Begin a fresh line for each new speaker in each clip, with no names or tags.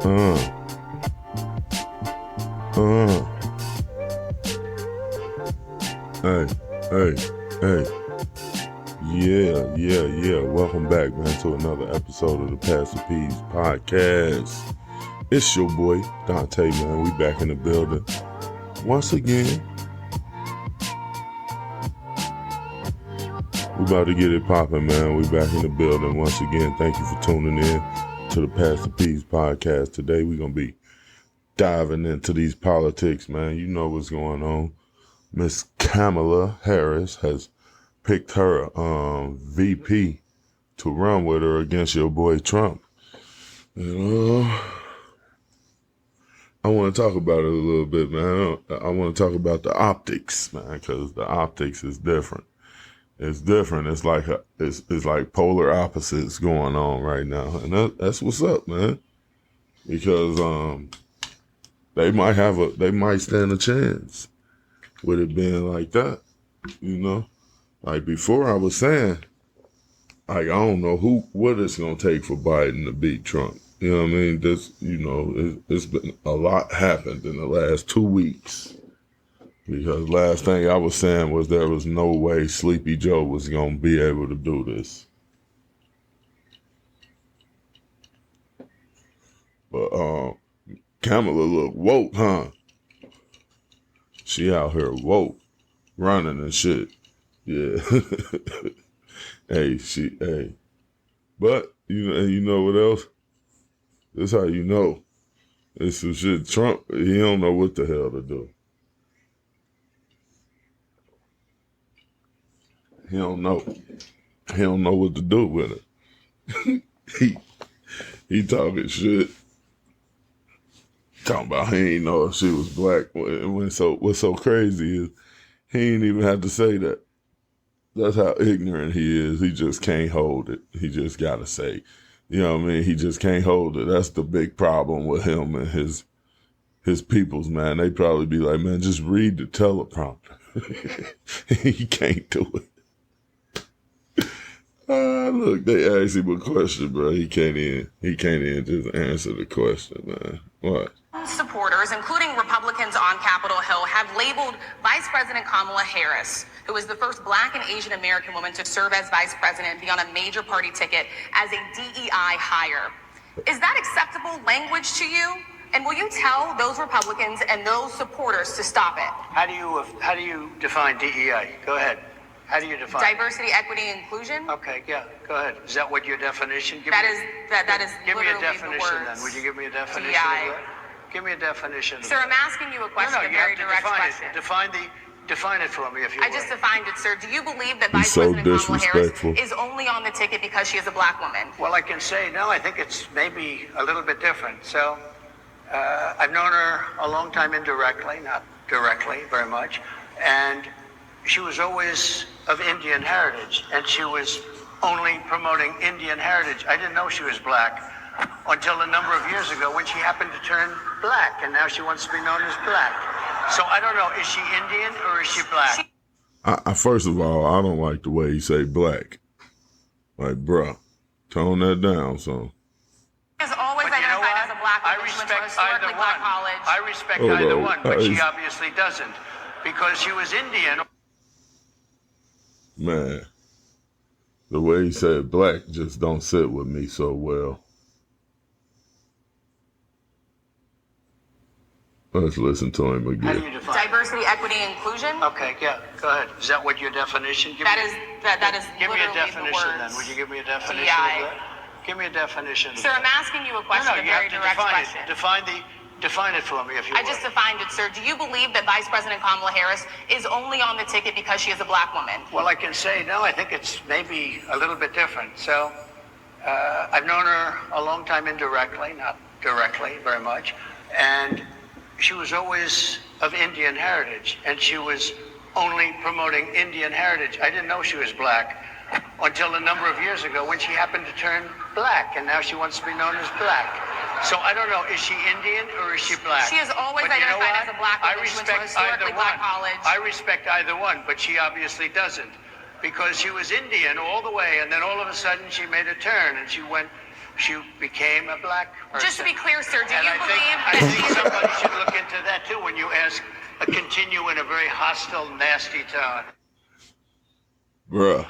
Hey. Yeah. Welcome back, man, to another episode of the Pastor P's podcast. It's your boy, Dante, man. We back in the building once again. We about to get it popping, man. We back in the building once again. Thank you for tuning in to the Pastor P's podcast. Today we're going to be diving into these politics, man. You know what's going on. Miss Kamala Harris has picked her VP to run with her against your boy Trump. I want to talk about it a little bit, man. I want to talk about the optics, man, because the optics is different. It's different. It's like it's like polar opposites going on right now, and that's what's up, man. Because they might stand a chance with it being like that, you know. Like before, I was saying, like I don't know what it's gonna take for Biden to beat Trump. You know what I mean? It's been a lot happened in the last 2 weeks. Because last thing I was saying was there was no way Sleepy Joe was going to be able to do this. But Kamala look woke, huh? She out here woke, running and shit. Yeah. Hey. But, you know what else? This how you know. It's some shit. Trump, he don't know what the hell to do. He don't know what to do with it. he talking shit. Talking about he ain't know if she was black. What's so crazy is he ain't even have to say that. That's how ignorant he is. He just can't hold it. He just gotta say, you know what I mean? He just can't hold it. That's the big problem with him and his peoples, man. They probably be like, man, just read the teleprompter. He can't do it. Look, they asked him a question, bro. He can't even just answer the question, man. What?
Supporters, including Republicans on Capitol Hill, have labeled Vice President Kamala Harris, who is the first Black and Asian American woman to serve as vice president and be on a major party ticket, as a DEI hire. Is that acceptable language to you? And will you tell those Republicans and those supporters to stop it?
How do you define DEI? Go ahead. How do you define
diversity, equity, and inclusion?
Okay, yeah, go ahead. Is that what your definition?
That is
give me a
literally
definition
the words.
then. Would you give me a definition
DEI.
of that? Give me a definition.
Sir, I'm asking you a question, a very direct question.
Define it for me, if you will.
I just defined it, sir. Do you believe that
He's
Vice
so
President Kamala Harris
disrespectful.
is only on the ticket because she is a black woman?
Well, I can say, no, I think it's maybe a little bit different. So, I've known her a long time indirectly, not directly very much, and she was always of Indian heritage, and she was only promoting Indian heritage. I didn't know she was black until a number of years ago when she happened to turn black, and now she wants to be known as black. So I don't know, is she Indian or is she black?
First of all, I don't like the way he say black. Like, bruh, tone that down, son.
She is always identified as a black woman.
I respect either one.
Black college.
I respect either one, but she obviously doesn't, because she was Indian.
Man, the way he said black just don't sit with me so well. Let's listen to him again.
How do you define
diversity, equity, and inclusion?
Okay, yeah, go ahead. Is that what your definition?
That is
give me a
literally
definition
the words.
then. Would you give me a definition
DEI.
of that? Give me a definition.
Sir, I'm asking you a question, a very direct question.
Define it for me, if you will.
I just defined it, sir. Do you believe that Vice President Kamala Harris is only on the ticket because she is a black woman?
Well, I can say, no, I think it's maybe a little bit different. So, I've known her a long time indirectly, not directly very much, and she was always of Indian heritage, and she was only promoting Indian heritage. I didn't know she was black until a number of years ago when she happened to turn black, and now she wants to be known as black. So I don't know, is she Indian or is she black?
She is always identified as a black woman. She went to a historically black college.
I respect either one, but she obviously doesn't, because she was Indian all the way, and then all of a sudden she made a turn and she went she became a black person.
Just to be clear, sir, do
And
you
I
believe?
think somebody should look into that too when you ask, continue in a very hostile, nasty tone.
Bruh.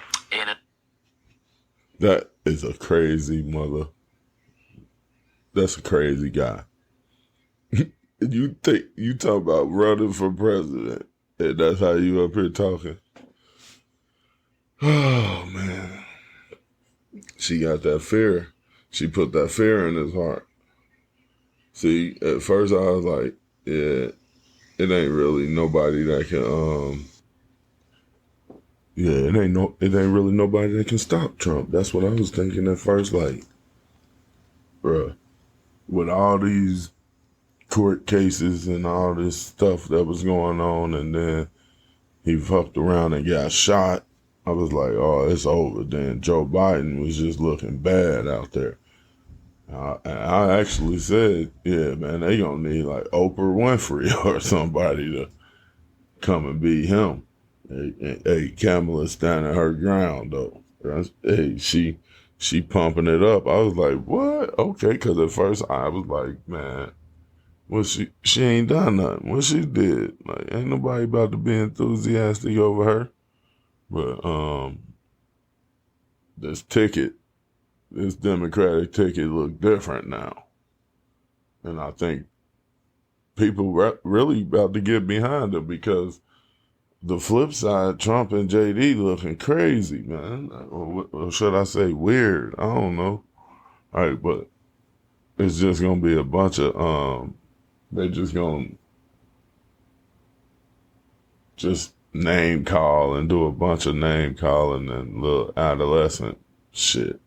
That is a crazy mother. That's a crazy guy. You talk about running for president, and that's how you up here talking? Oh, man. She got that fear. She put that fear in his heart. See, at first I was like, yeah, it ain't really nobody that can, it ain't really nobody that can stop Trump. That's what I was thinking at first, like, bruh, with all these court cases and all this stuff that was going on, and then he fucked around and got shot, I was like, oh, it's over. Then Joe Biden was just looking bad out there. And I actually said, yeah, man, they gonna need like Oprah Winfrey or somebody to come and beat him. Hey, Kamala standing her ground though. Hey, she pumping it up. I was like, what? Okay, because at first I was like, man, well, she ain't done nothing. What she did, like, ain't nobody about to be enthusiastic over her. But this Democratic ticket look different now, and I think people really about to get behind it, because the flip side, Trump and JD looking crazy, man. Or should I say weird? I don't know. All right, but it's just gonna be a bunch of they just gonna just name call and do a bunch of name calling and little adolescent shit.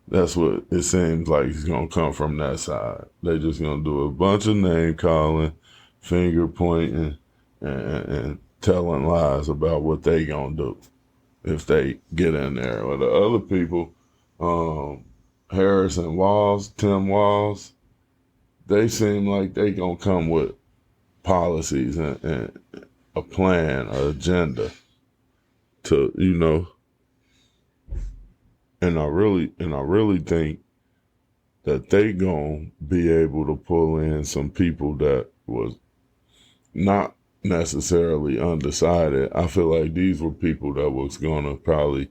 That's what it seems like is gonna come from that side. They just gonna do a bunch of name calling, finger pointing, and telling lies about what they gonna do if they get in there. Or the other people, Harris and Tim Walz, they seem like they gonna come with policies and a plan, an agenda to, and I really think that they gonna be able to pull in some people that was not necessarily undecided. I feel like these were people that was gonna probably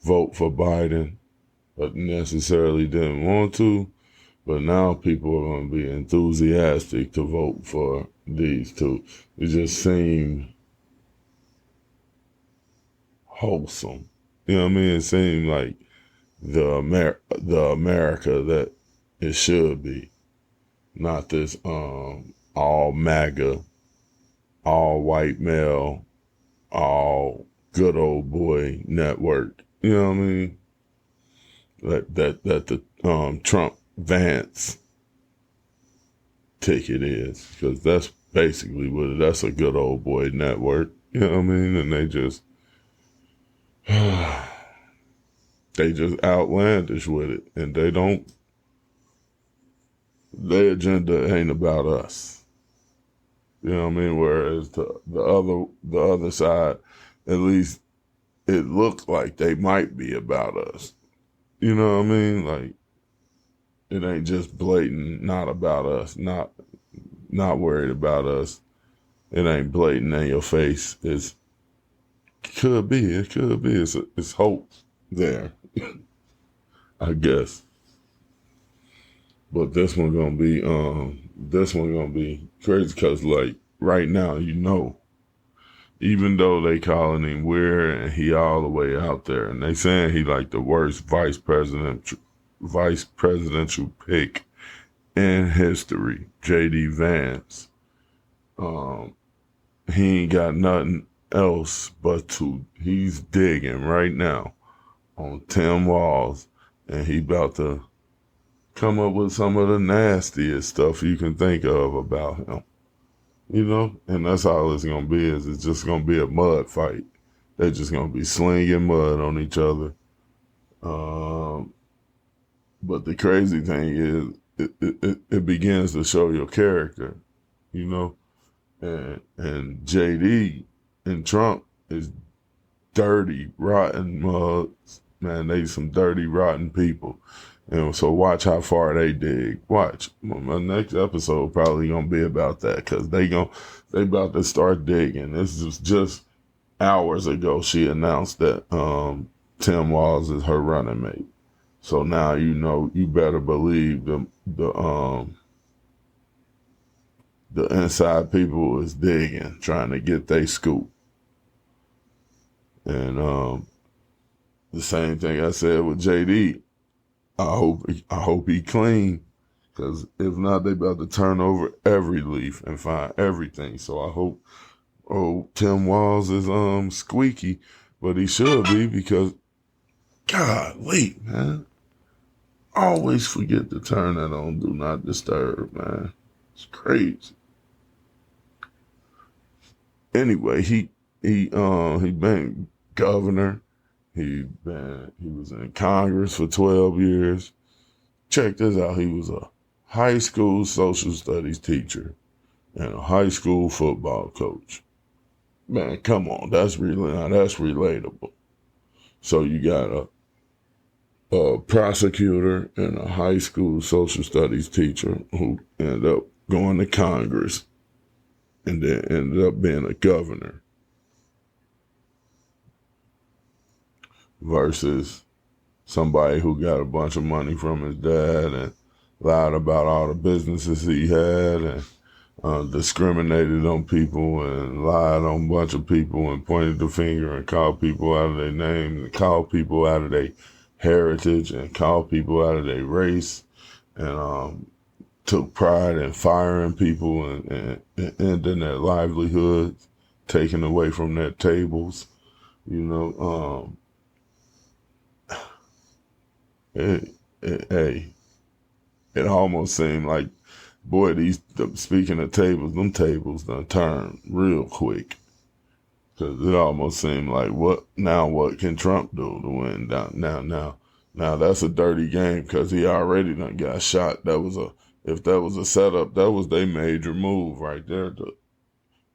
vote for Biden, but necessarily didn't want to. But now people are gonna be enthusiastic to vote for these two. It just seemed wholesome. You know what I mean? It seemed like the America that it should be. Not this all MAGA, all white male, all good old boy network. You know what I mean? That the Trump Vance ticket is, because that's basically that's a good old boy network. You know what I mean? And they just outlandish with it, and their agenda ain't about us. You know what I mean? Whereas the other side, at least it looks like they might be about us. You know what I mean? Like, it ain't just blatant not about us, not worried about us. It ain't blatant in your face. It could be. It's hope there, I guess. But this one gonna be crazy, because like right now, even though they calling him weird and he all the way out there, and they saying he like the worst vice presidential pick in history, JD Vance. He ain't got nothing else but he's digging right now on Tim Walz, and he about to come up with some of the nastiest stuff you can think of about him. And that's all it's gonna be. It's just gonna be a mud fight. They're just gonna be slinging mud on each other. But the crazy thing is, it begins to show your character, and JD and Trump is dirty, rotten mugs. man, they some dirty, rotten people. And so watch how far they dig. Watch. My next episode probably gonna be about that because they about to start digging. This is just hours ago she announced that Tim Walz is her running mate. So now you better believe the inside people is digging, trying to get they scoop. And the same thing I said with JD. I hope he clean, because if not, they about to turn over every leaf and find everything. So I hope Tim Walz is squeaky, but he should be, because golly, man, always forget to turn that on do not disturb, man. It's crazy. Anyway, he been governor. He was in Congress for 12 years. Check this out. He was a high school social studies teacher and a high school football coach. Man, come on. That's relatable. So you got a prosecutor and a high school social studies teacher who ended up going to Congress and then ended up being a governor, versus somebody who got a bunch of money from his dad and lied about all the businesses he had and discriminated on people and lied on a bunch of people and pointed the finger and called people out of their name and called people out of their heritage and called people out of their race, and took pride in firing people and ending their livelihoods, taking away from their tables, It almost seemed like, boy, speaking of tables, them tables done turned real quick. Cause it almost seemed like, what can Trump do to win down now that's a dirty game, cause he already done got shot. If that was a setup, that was their major move right there.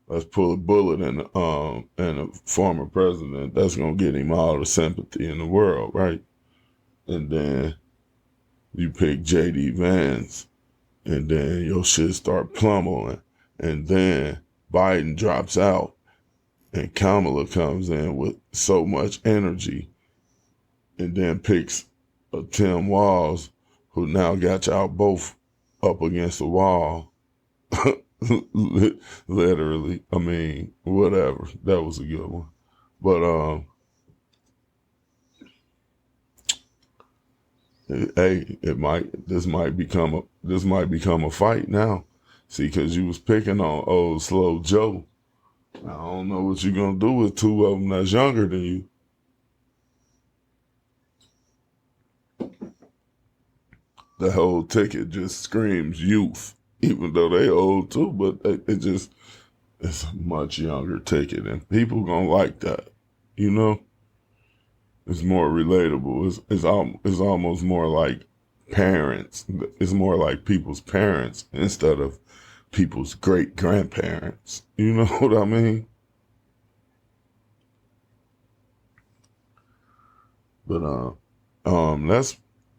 Let's pull a bullet in a former president. That's gonna get him all the sympathy in the world, right? And then you pick J.D. Vance, and then your shit start plummeting, and then Biden drops out, and Kamala comes in with so much energy, and then picks a Tim Walz, who now got y'all both up against the wall. Literally. I mean, whatever. That was a good one. But hey, this might become a fight now. See, because you was picking on old slow Joe. I don't know what you're gonna do with two of them that's younger than you. The whole ticket just screams youth, even though they old too. But it's a much younger ticket, and people gonna like that, It's more relatable. It's almost more like parents. It's more like people's parents instead of people's great grandparents. You know what I mean? But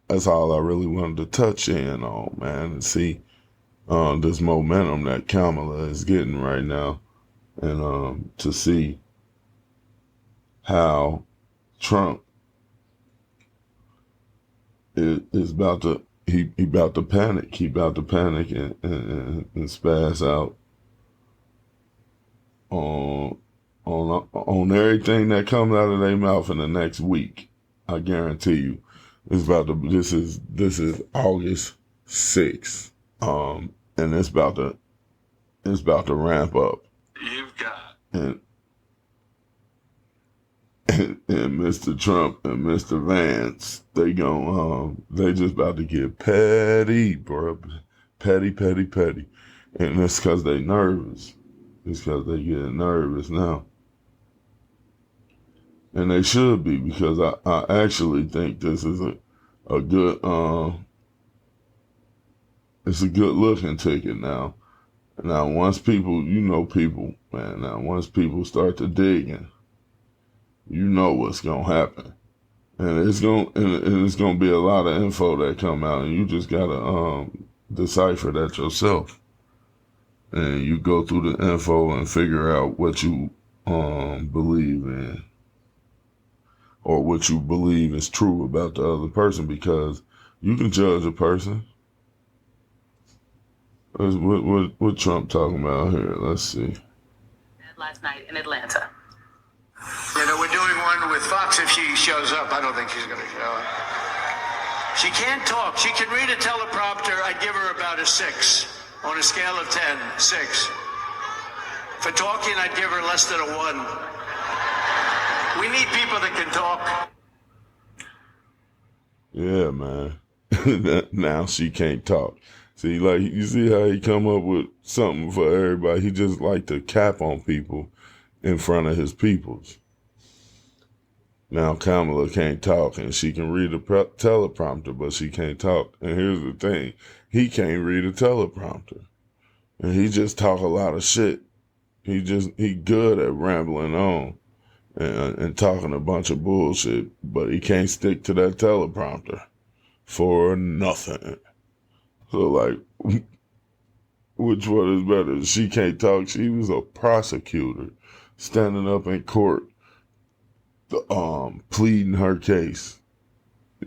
that's all I really wanted to touch in on, man, and see this momentum that Kamala is getting right now, and to see how Trump is about to about to panic. He about to panic and spaz out on everything that comes out of their mouth in the next week. I guarantee you, this is August 6th, and it's about to ramp up. You've got and Mr. Trump and Mr. Vance, they just about to get petty, bro. Petty. And it's because they nervous. It's because they getting nervous now. And they should be, because I actually think this is a good, it's a good looking ticket now. Now, once people, man, once people start to digging, you know what's going to happen. And it's gonna be a lot of info that come out, and you just gotta decipher that yourself. And you go through the info and figure out what you believe in, or what you believe is true about the other person, because you can judge a person. What Trump talking about here? Let's see.
Last night in Atlanta.
You know, we're doing one with Fox. If she shows up, I don't think she's going to show up. She can't talk. She can read a teleprompter. I'd give her about a 6 on a scale of 10. 6. For talking, I'd give her less than a 1. We need people that can talk.
Yeah, man. Now she can't talk. See, like, you see how he come up with something for everybody? He just like to cap on people in front of his peoples. Now Kamala can't talk, and she can read a teleprompter, but she can't talk. And here's the thing. He can't read a teleprompter. And he just talk a lot of shit. He good at rambling on and talking a bunch of bullshit, but he can't stick to that teleprompter for nothing. So, like, which one is better? She can't talk. She was a prosecutor standing up in court, pleading her case.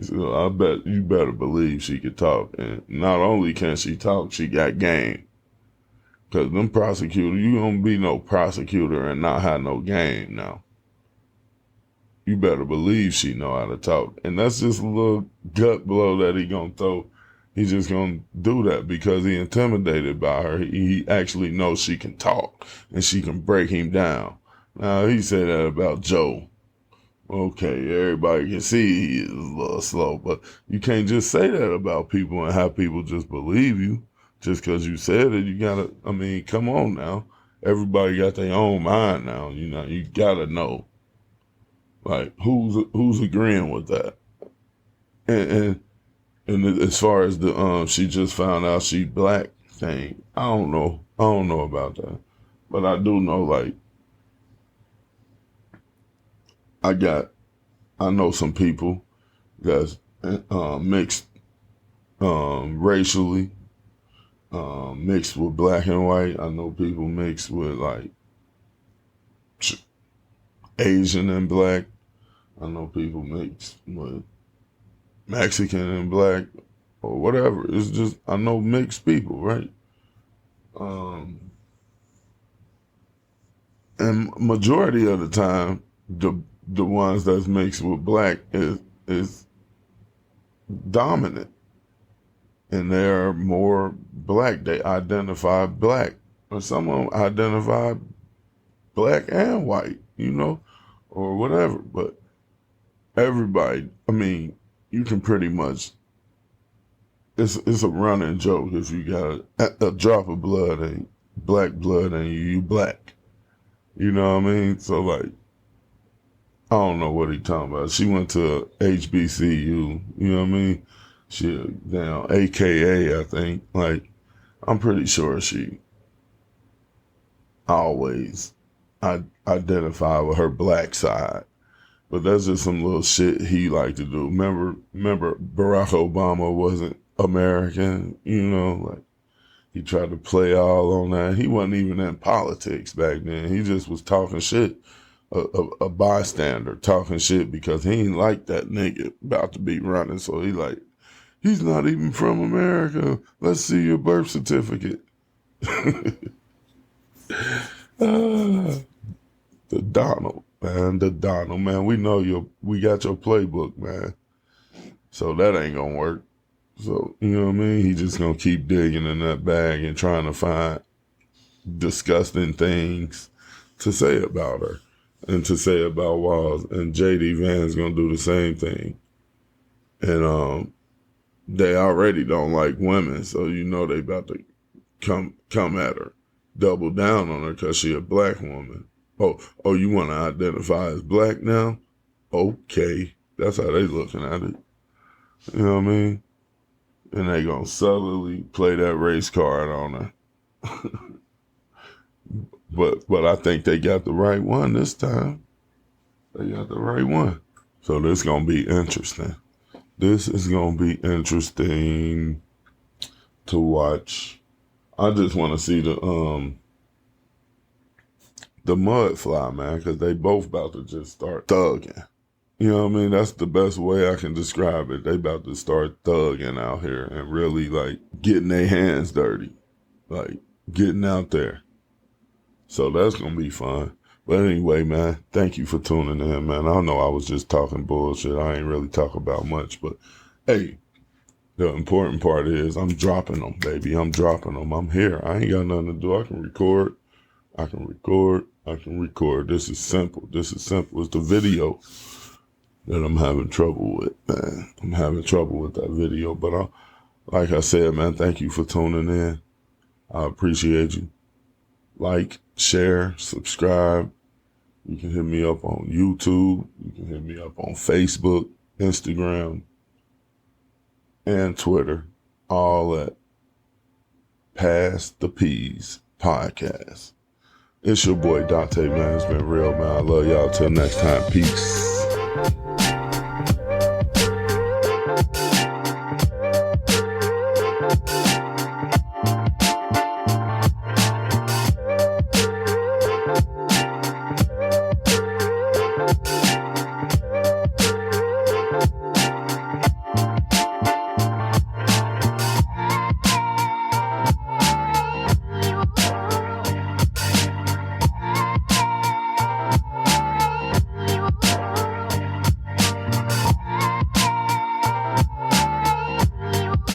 So I bet you better believe she could talk. And not only can she talk, she got game. Because them prosecutors, you don't be no prosecutor and not have no game now. You better believe she know how to talk. And that's just a little gut blow that he gonna throw. He's just gonna do that because he intimidated by her. He actually knows she can talk and she can break him down. Now, he said that about Joe. Okay, everybody can see he is a little slow, but you can't just say that about people and have people just believe you. Just because you said it, you gotta, I mean, come on now. Everybody got their own mind now, you know, you gotta know. Like, who's agreeing with that? And as far as the, she just found out she black thing, I don't know. I don't know about that. But I do know, like, I know some people that's mixed racially, mixed with black and white. I know people mixed with, like, Asian and black. I know people mixed with Mexican and black or whatever. It's just, I know mixed people, right? And majority of the time, the ones that's mixed with black is dominant. And they're more black. They identify black. Or some of them identify black and white, you know, or whatever. But everybody, I mean, you can pretty much, it's a running joke. If you got a drop of blood and black blood and you black, you know what I mean? So, like, I don't know what he talking about. She went to HBCU, you know what I mean? She down AKA, I think. Like, I'm pretty sure she always identify with her black side. But that's just some little shit he liked to do. Remember Barack Obama wasn't American, you know, like, he tried to play all on that. He wasn't even in politics back then. He just was talking shit, a bystander talking shit because he ain't like that nigga about to be running. So he like, he's not even from America. Let's see your birth certificate. The Donald, man. We know we got your playbook, man. So that ain't gonna work. So, you know what I mean? He just gonna keep digging in that bag and trying to find disgusting things to say about her and to say about Walls. And JD Van's gonna do the same thing. And they already don't like women, so you know they about to come at her, double down on her because she a black woman. Oh, you want to identify as black now? Okay, that's how they looking at it. You know what I mean? And they gonna subtly play that race card on her. But I think they got the right one this time. They got the right one. So this is going to be interesting. This is going to be interesting to watch. I just want to see the mud fly, man, because they both about to just start thugging. You know what I mean? That's the best way I can describe it. They about to start thugging out here and really like getting their hands dirty, like getting out there. So that's going to be fun. But anyway, man, thank you for tuning in, man. I know I was just talking bullshit. I ain't really talk about much, but hey, the important part is I'm dropping them, baby. I'm dropping them. I'm here. I ain't got nothing to do. I can record. I can record. This is simple. It's the video that I'm having trouble with, man. I'm having trouble with that video. But like I said, man, thank you for tuning in. I appreciate you. Like, share, subscribe. You can hit me up on YouTube. You can hit me up on Facebook, Instagram, and Twitter. All at Pass the Peas Podcast. It's your boy Dante, man. It's been real, man. I love y'all. Till next time. Peace.